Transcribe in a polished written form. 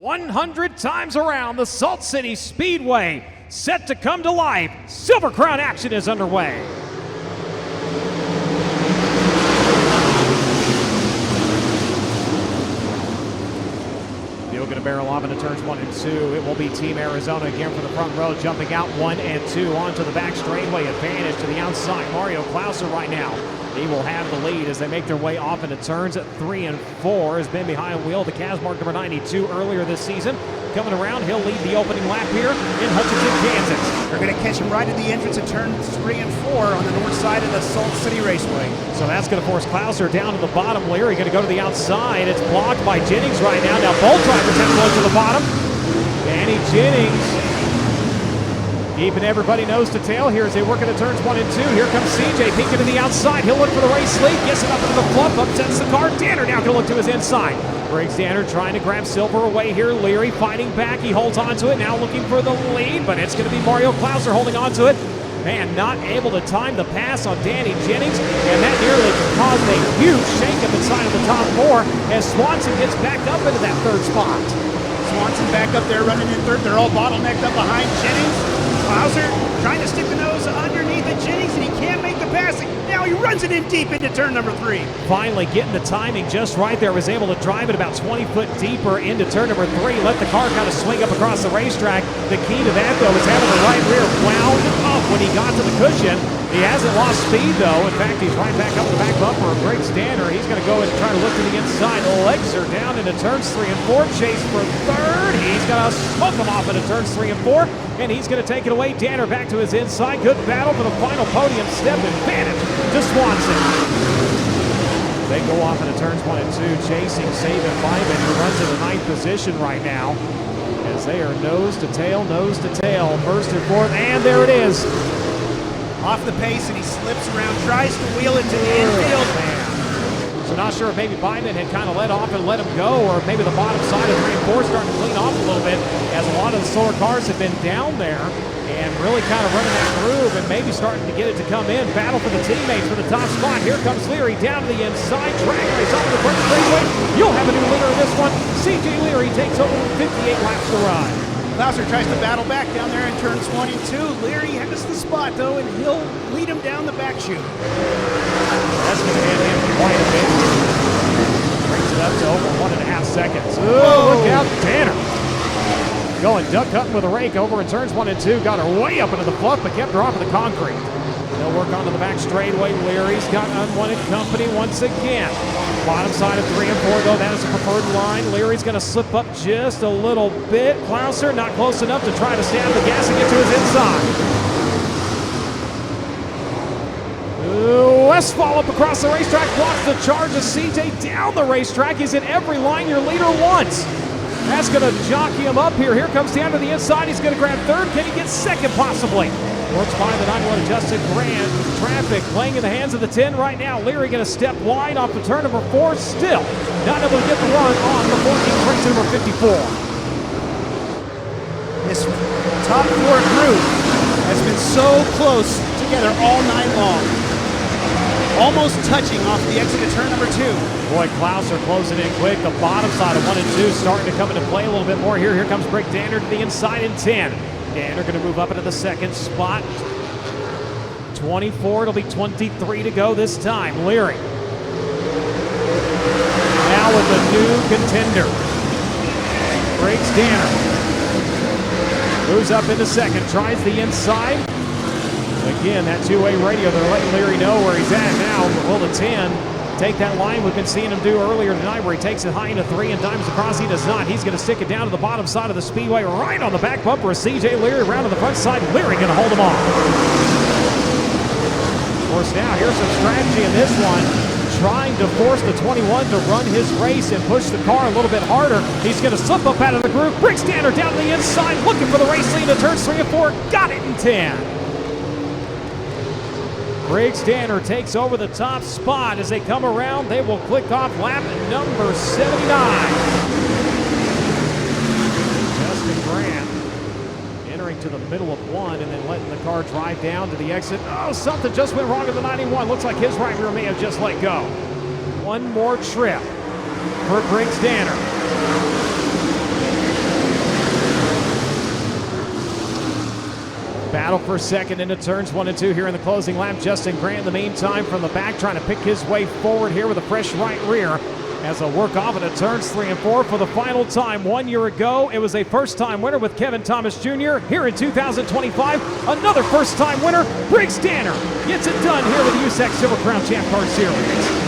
100 times around the Salt City Speedway, set to come to life. Silver Crown action is underway. Field going to barrel off into turns 1 and 2. It will be Team Arizona again for the front row, jumping out 1 and 2 onto the back straightaway. Advantage to the outside. Mario Klauser right now. He will have the lead as they make their way off into turns at 3 and 4. Has been behind wheel the Cavs mark number 92 earlier this season. Coming around, he'll lead the opening lap here in Hutchinson, Kansas. They're going to catch him right at the entrance of turns 3 and 4 on the north side of the Salt City Raceway. So that's going to force Klauser down to the bottom. Leary going to go to the outside. It's blocked by Jennings right now. Now both drivers have to go to the bottom. Danny Jennings keeping everybody nose to tail here as they work into turns 1 and 2. Here comes CJ peeking to the outside. He'll look for the race lead. Gets it up into the flip. Upsets the car. Danner now going to look to his inside. Briggs Danner trying to grab Silver away here. Leary fighting back. He holds on to it. Now looking for the lead, but it's going to be Mario Klauser holding on to it. Man, not able to time the pass on Danny Jennings, and that nearly caused a huge shake-up inside of the top 4 as Swanson gets back up into that third spot. Swanson back up there running in third. They're all bottlenecked up behind Jennings. Klauser trying to stick the nose underneath the Jennings, and he can't make the passing. Now he runs it in deep into turn number 3. Finally getting the timing just right there. Was able to drive it about 20 foot deeper into turn number 3. Let the car kind of swing up across the racetrack. The key to that, though, is having the right rear wound up when he got to the cushion. He hasn't lost speed, though. In fact, he's right back up the back bumper of Briggs Danner. He's going to go and try to look to the inside. The legs are down into turns 3 and 4. Chase for third. He's going to smoke him off into turns 3 and 4. And he's going to take it away. Danner back to his inside. Good battle for the final podium step. Advantage to Swanson. They go off into turns 1 and 2. Chasing Saban Lyman, who runs in the 9th position right now. As they are nose to tail, first and fourth, and there it is. Off the pace, and he slips around, tries to wheel it to the infield. So not sure if maybe Biden had kind of let off and let him go, or maybe the bottom side of 3 and 4 starting to clean off a little bit, as a lot of the slower cars have been down there and really kind of running that groove and maybe starting to get it to come in. Battle for the teammates for the top spot. Here comes Leary down to the inside. Drag race off the front straightaway. You'll have a new leader in this one. CJ Leary takes over with 58 laps to run. Klauser tries to battle back down there in turns 1 and 2. Leary has the spot, though, and he'll lead him down the back chute. That's going to hit him quite a bit. Brings it up to over 1.5 seconds. Oh, look out, Danner. Going duck hunting with a rake over in turns 1 and 2. Got her way up into the fluff, but kept her off of the concrete. They'll work onto the back straightaway. Leary's got unwanted company once again. Bottom side of 3 and 4, though, that is a preferred line. Leary's going to slip up just a little bit. Klauser not close enough to try to stay on the gas and get to his inside. Westfall up across the racetrack, blocks the charge of CJ down the racetrack. He's in every line your leader wants. That's going to jockey him up here. Here comes down to the inside. He's going to grab third. Can he get second, possibly? Works by the 91 Justin Grant. Traffic playing in the hands of the 10 right now. Leary going to step wide off the turn number 4. Still not able to get the run on before he breaks number 54. This top 4 group has been so close together all night long. Almost touching off the exit of turn number 2. Boy, Klauser closing in quick. The bottom side of 1 and 2 starting to come into play a little bit more here. Here comes Briggs Danner to the inside in 10. Danner going to move up into the second spot. 24, it'll be 23 to go this time. Leary. Now with a new contender. Briggs Danner. Moves up into second, tries the inside. Again, that two-way radio, they're letting Leary know where he's at now. Will the 10 take that line we've been seeing him do earlier tonight, where he takes it high into 3 and dimes across? He does not. He's going to stick it down to the bottom side of the speedway, right on the back bumper of CJ Leary, around to the front side. Leary going to hold him off. Of course, now here's some strategy in this one, trying to force the 21 to run his race and push the car a little bit harder. He's going to slip up out of the groove. Briggs Danner down to the inside, looking for the race lead to turns 3 and 4. Got it in 10. Briggs Danner takes over the top spot. As they come around, they will click off lap number 79. Justin Grant entering to the middle of 1 and then letting the car drive down to the exit. Oh, something just went wrong at the 91. Looks like his right rear may have just let go. One more trip for Briggs Danner. battle for second into turns 1 and 2 here in the closing lap. Justin Grant, in the meantime, from the back, trying to pick his way forward here with a fresh right rear as a work off into turns 3 and 4 for the final time. 1 year ago, it was a first-time winner with Kevin Thomas Jr. Here in 2025, another first-time winner. Briggs Danner gets it done here with the USAC Silver Crown Champ Car Series.